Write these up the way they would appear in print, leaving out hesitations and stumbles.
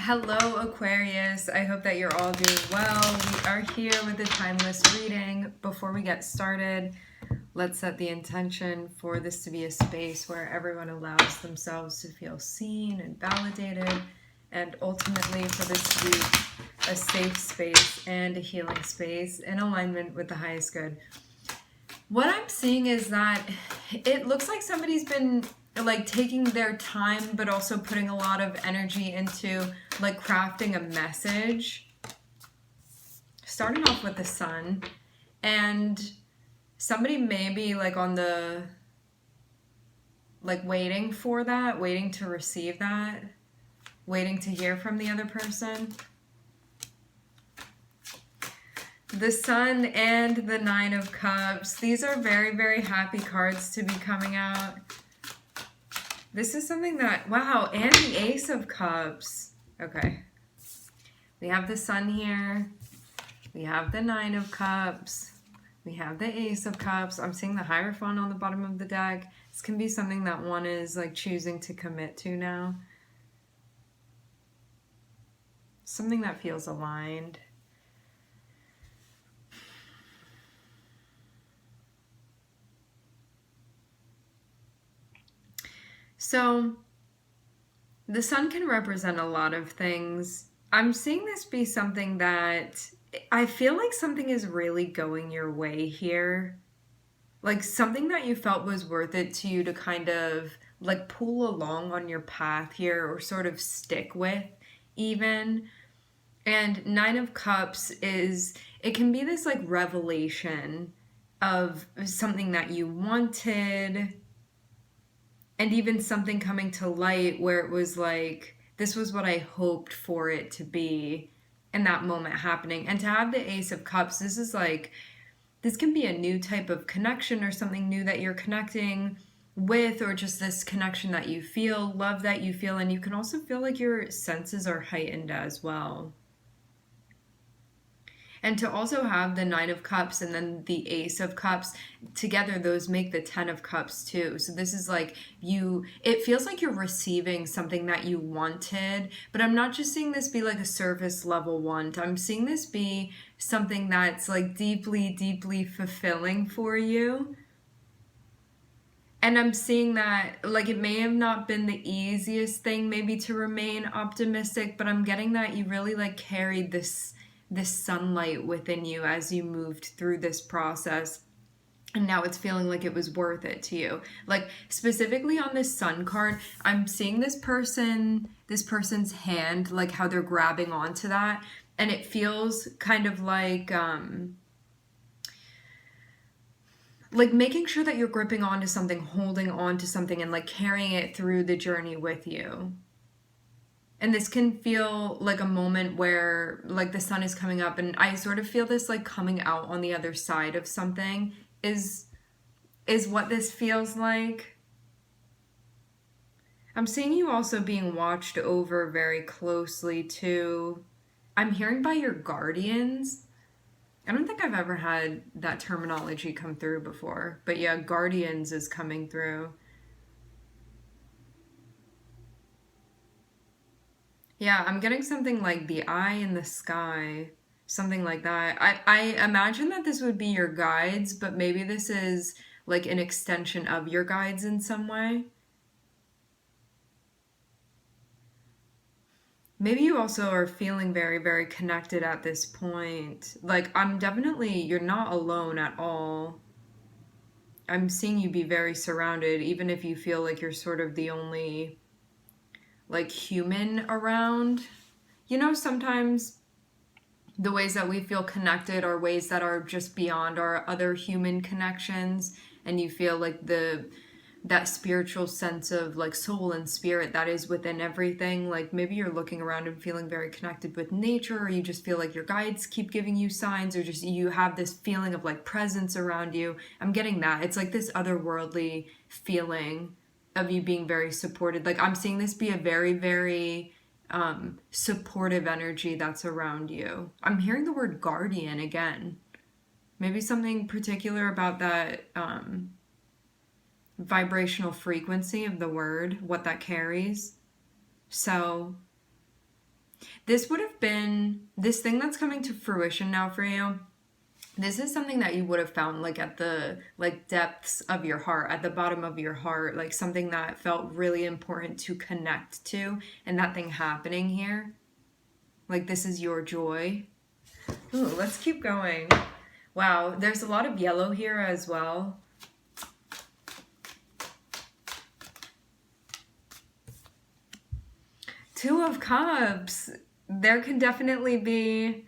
Hello, Aquarius. I hope that you're all doing well. We are here with a timeless reading. Before we get started, let's set the intention for this to be a space where everyone allows themselves to feel seen and validated, and ultimately for this to be a safe space and a healing space in alignment with the highest good. What I'm seeing is that it looks like somebody's been like taking their time, but also putting a lot of energy into like crafting a message. Starting off with the sun, and somebody may be like on the like waiting for that, waiting to receive that, waiting to hear from the other person. The Sun and the Nine of Cups. These are very, very happy cards to be coming out. This is something that, wow, and the Ace of Cups. Okay. We have the Sun here. We have the Nine of Cups. We have the Ace of Cups. I'm seeing the Hierophant on the bottom of the deck. This can be something that one is like choosing to commit to now. Something that feels aligned. So, the sun can represent a lot of things. I'm seeing this be something that I feel like something is really going your way here. Like something that you felt was worth it to you to kind of like pull along on your path here or sort of stick with even. And Nine of Cups is, it can be this like revelation of something that you wanted, and even something coming to light where it was like, this was what I hoped for it to be, and that moment happening. And to have the Ace of Cups, this is like, this can be a new type of connection or something new that you're connecting with, or just this connection that you feel, love that you feel, and you can also feel like your senses are heightened as well. And to also have the Nine of Cups and then the Ace of Cups together, those make the Ten of Cups too. So this is like it feels like you're receiving something that you wanted, but I'm not just seeing this be like a surface level want. I'm seeing this be something that's like deeply, deeply fulfilling for you. And I'm seeing that, like, it may have not been the easiest thing maybe to remain optimistic, but I'm getting that you really like carried this sunlight within you as you moved through this process, and now it's feeling like it was worth it to you. Like specifically on this Sun card, I'm seeing this person's hand, like how they're grabbing onto that, and it feels kind of like making sure that you're gripping onto something, holding on to something, and like carrying it through the journey with you. And this can feel like a moment where like the sun is coming up, and I sort of feel this like coming out on the other side of something is what this feels like. I'm seeing you also being watched over very closely too. I'm hearing by your guardians. I don't think I've ever had that terminology come through before, but yeah, guardians is coming through. Yeah, I'm getting something like the eye in the sky, something like that. I imagine that this would be your guides, but maybe this is like an extension of your guides in some way. Maybe you also are feeling very, very connected at this point. Like, you're not alone at all. I'm seeing you be very surrounded, even if you feel like you're sort of the only like human around. You know, sometimes the ways that we feel connected are ways that are just beyond our other human connections, and you feel like that spiritual sense of like soul and spirit that is within everything. Like maybe you're looking around and feeling very connected with nature, or you just feel like your guides keep giving you signs, or just you have this feeling of like presence around you. I'm getting that. It's like this otherworldly feeling of you being very supported. Like I'm seeing this be a very, very supportive energy that's around you. I'm hearing the word guardian again. Maybe something particular about that vibrational frequency of the word, what that carries. So this would have been, this thing that's coming to fruition now for you, this is something that you would have found like at the like depths of your heart, at the bottom of your heart, like something that felt really important to connect to, and that thing happening here. Like this is your joy. Ooh, let's keep going. Wow, there's a lot of yellow here as well. Two of Cups. There can definitely be,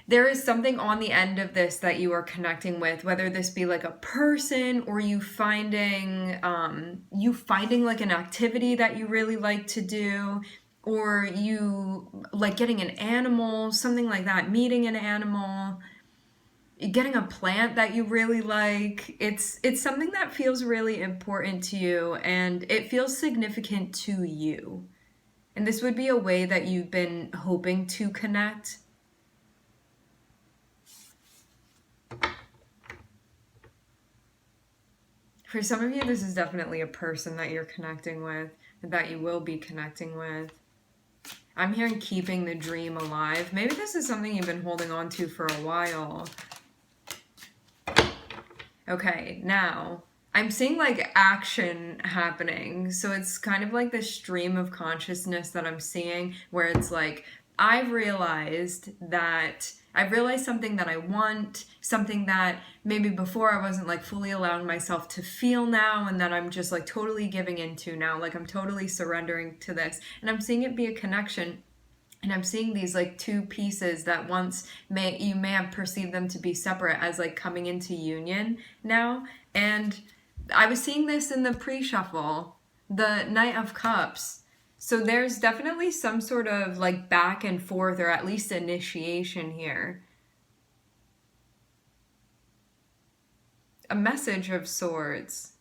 there is something on the end of this that you are connecting with, whether this be like a person or you finding like an activity that you really like to do, or you like getting an animal, something like that, meeting an animal, getting a plant that you really like. It's something that feels really important to you, and it feels significant to you. And this would be a way that you've been hoping to connect. For some of you, this is definitely a person that you're connecting with, that you will be connecting with. I'm hearing keeping the dream alive. Maybe this is something you've been holding on to for a while. Okay, now I'm seeing like action happening. So it's kind of like this stream of consciousness that I'm seeing, where it's like, I've realized something that I want, something that maybe before I wasn't like fully allowing myself to feel now, and that I'm just like totally giving into now. Like I'm totally surrendering to this. And I'm seeing it be a connection. And I'm seeing these like two pieces that once you may have perceived them to be separate as like coming into union now. And I was seeing this in the pre-shuffle, the Knight of Cups. So there's definitely some sort of like back and forth, or at least initiation here. A message of Swords.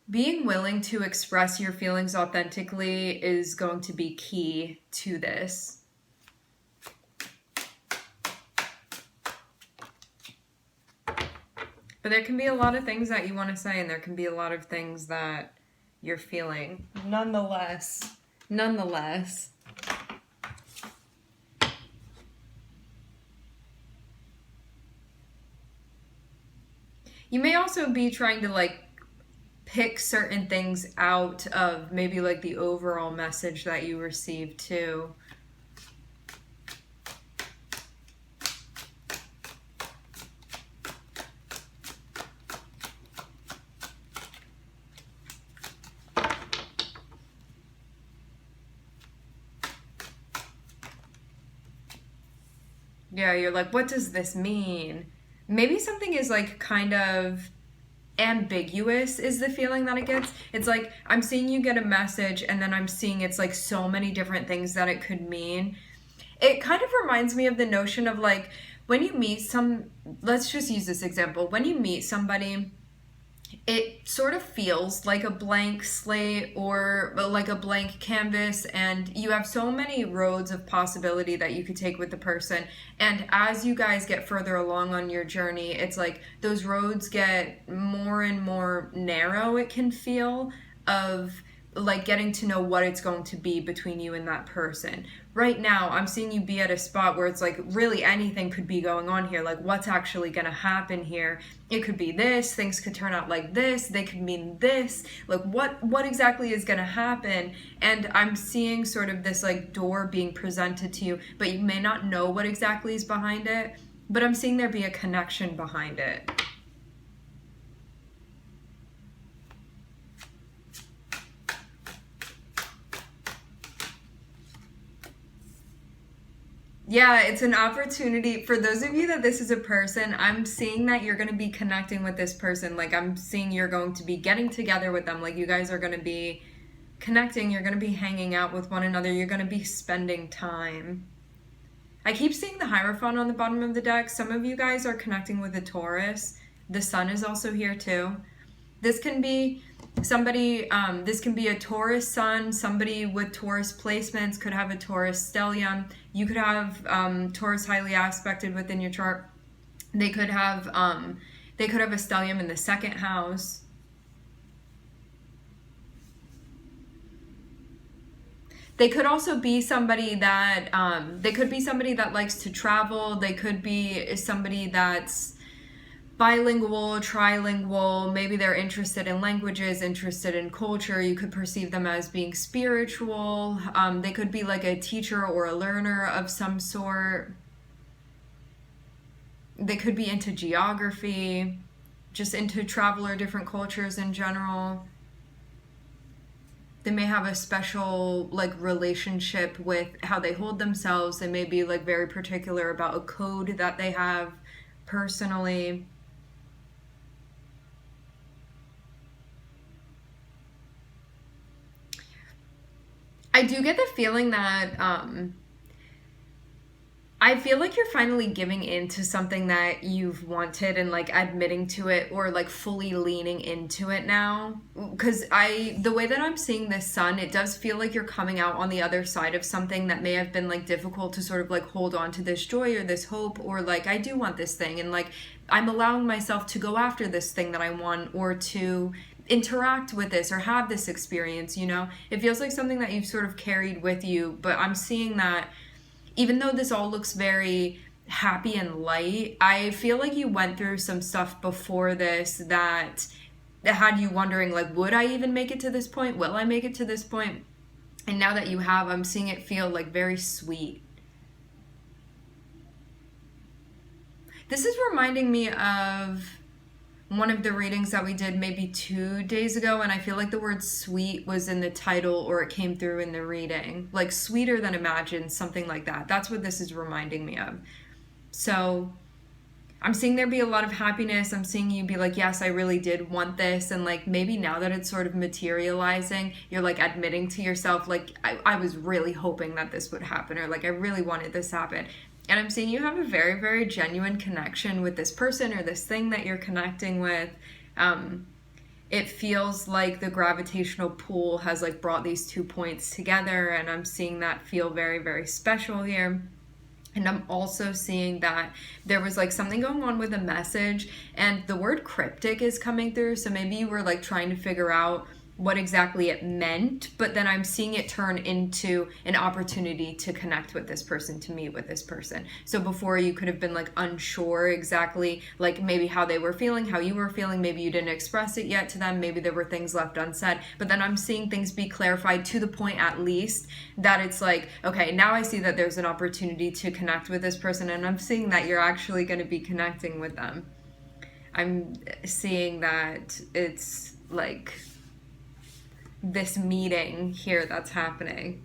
Being willing to express your feelings authentically is going to be key to this. But there can be a lot of things that you want to say, and there can be a lot of things that you're feeling. Nonetheless, you may also be trying to like pick certain things out of maybe like the overall message that you received too. Yeah, you're like, what does this mean? Maybe something is like kind of ambiguous is the feeling that it gets. It's like I'm seeing you get a message, and then I'm seeing it's like so many different things that it could mean. It kind of reminds me of the notion of like when you meet let's just use this example. When you meet somebody, it sort of feels like a blank slate or like a blank canvas, and you have so many roads of possibility that you could take with the person. And as you guys get further along on your journey, it's like those roads get more and more narrow, it can feel, of like getting to know what it's going to be between you and that person. Right now, I'm seeing you be at a spot where it's like really anything could be going on here. Like what's actually going to happen here? It could be this, things could turn out like this, they could mean this. Like what exactly is going to happen? And I'm seeing sort of this like door being presented to you, but you may not know what exactly is behind it, but I'm seeing there be a connection behind it. Yeah, it's an opportunity. For those of you that this is a person, I'm seeing that you're going to be connecting with this person. Like I'm seeing you're going to be getting together with them. Like you guys are going to be connecting. You're going to be hanging out with one another. You're going to be spending time. I keep seeing the Hierophant on the bottom of the deck. Some of you guys are connecting with a Taurus. The Sun is also here too. This can be somebody, this can be a Taurus Sun. Somebody with Taurus placements could have a Taurus stellium. You could have Taurus highly aspected within your chart. They could have a stellium in the second house. They could also be somebody that likes to travel. They could be somebody that's bilingual, trilingual. Maybe they're interested in languages, interested in culture. You could perceive them as being spiritual. They could be like a teacher or a learner of some sort. They could be into geography, just into travel or different cultures in general. They may have a special like relationship with how they hold themselves. They may be like very particular about a code that they have personally. I do get the feeling that I feel like you're finally giving in to something that you've wanted and like admitting to it or like fully leaning into it now. Because the way that I'm seeing this sun, it does feel like you're coming out on the other side of something that may have been like difficult to sort of like hold on to this joy or this hope, or like I do want this thing and like I'm allowing myself to go after this thing that I want, or to interact with this or have this experience, you know? It feels like something that you've sort of carried with you, but I'm seeing that even though this all looks very happy and light, I feel like you went through some stuff before this that had you wondering, like, would I even make it to this point? Will I make it to this point? And now that you have, I'm seeing it feel like very sweet. This is reminding me of one of the readings that we did maybe 2 days ago, and I feel like the word sweet was in the title or it came through in the reading. Like sweeter than imagined, something like that. That's what this is reminding me of. So I'm seeing there be a lot of happiness. I'm seeing you be like, yes, I really did want this. And like maybe now that it's sort of materializing, you're like admitting to yourself, like, I was really hoping that this would happen, or like I really wanted this to happen. And I'm seeing you have a very, very genuine connection with this person or this thing that you're connecting with. It feels like the gravitational pull has like brought these 2 points together, and I'm seeing that feel very, very special here. And I'm also seeing that there was like something going on with a message, and the word cryptic is coming through. So maybe you were like trying to figure out what exactly it meant, but then I'm seeing it turn into an opportunity to connect with this person, to meet with this person. So before you could have been like unsure exactly like maybe how they were feeling, how you were feeling, maybe you didn't express it yet to them, maybe there were things left unsaid, but then I'm seeing things be clarified to the point at least that it's like, okay, now I see that there's an opportunity to connect with this person, and I'm seeing that you're actually going to be connecting with them. I'm seeing that it's like this meeting here that's happening.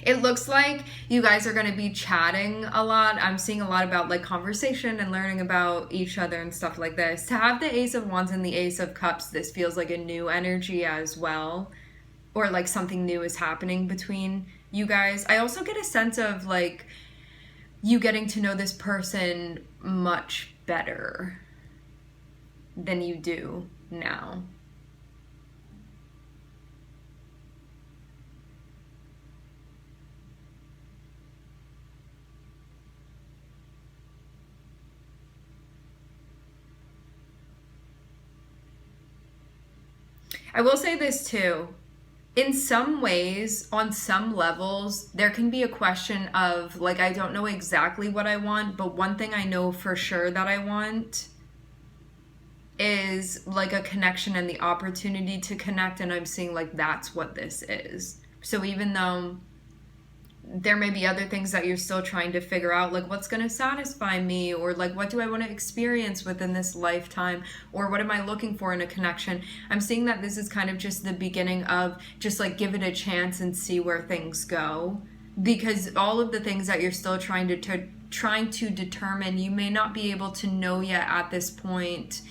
It looks like you guys are going to be chatting a lot. I'm seeing a lot about like conversation and learning about each other and stuff like this. To have the Ace of Wands and the Ace of Cups, this feels like a new energy as well, or like something new is happening between you guys. I also get a sense of like you getting to know this person much better than you do now. I will say this too. In some ways, on some levels, there can be a question of like, I don't know exactly what I want, but one thing I know for sure that I want is like a connection and the opportunity to connect, and I'm seeing like that's what this is. So even though there may be other things that you're still trying to figure out, like what's going to satisfy me, or like what do I want to experience within this lifetime, or what am I looking for in a connection, I'm seeing that this is kind of just the beginning of just like give it a chance and see where things go, because all of the things that you're still trying to determine, you may not be able to know yet at this point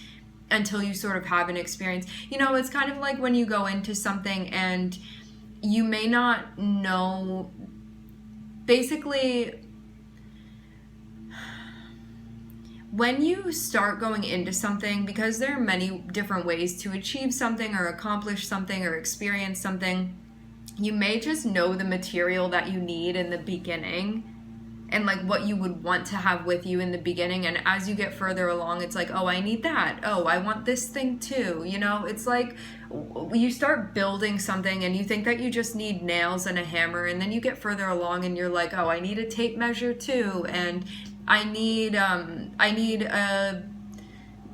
until you sort of have an experience. You know, it's kind of like when you go into something and you may not know. Basically, when you start going into something, because there are many different ways to achieve something or accomplish something or experience something, you may just know the material that you need in the beginning, and like what you would want to have with you in the beginning. And as you get further along, it's like, oh, I need that. Oh, I want this thing too. You know, it's like you start building something and you think that you just need nails and a hammer, and then you get further along and you're like, oh, I need a tape measure too, and I need a,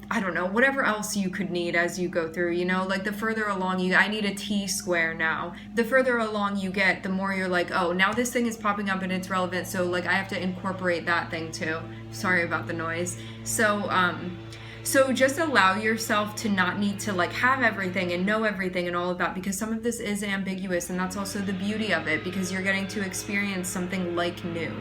I don't know, whatever else you could need as you go through, you know, like the further along I need a T-square now. The further along you get, the more you're like, oh, now this thing is popping up and it's relevant, so like I have to incorporate that thing too. Sorry about the noise. So just allow yourself to not need to like have everything and know everything and all of that, because some of this is ambiguous, and that's also the beauty of it, because you're getting to experience something like new.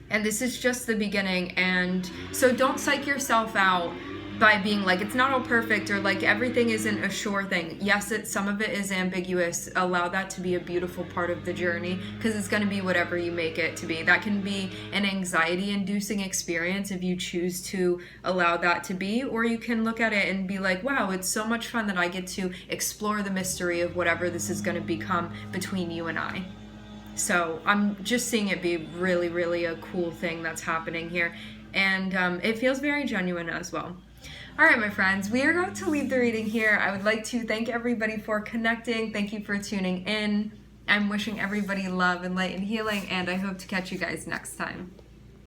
And this is just the beginning, and so don't psych yourself out by being like, it's not all perfect, or like everything isn't a sure thing. Yes, some of it is ambiguous. Allow that to be a beautiful part of the journey, because it's going to be whatever you make it to be. That can be an anxiety-inducing experience if you choose to allow that to be, or you can look at it and be like, wow, it's so much fun that I get to explore the mystery of whatever this is going to become between you and I. So I'm just seeing it be really, really a cool thing that's happening here. And it feels very genuine as well. All right, my friends, we are going to leave the reading here. I would like to thank everybody for connecting. Thank you for tuning in. I'm wishing everybody love and light and healing, and I hope to catch you guys next time.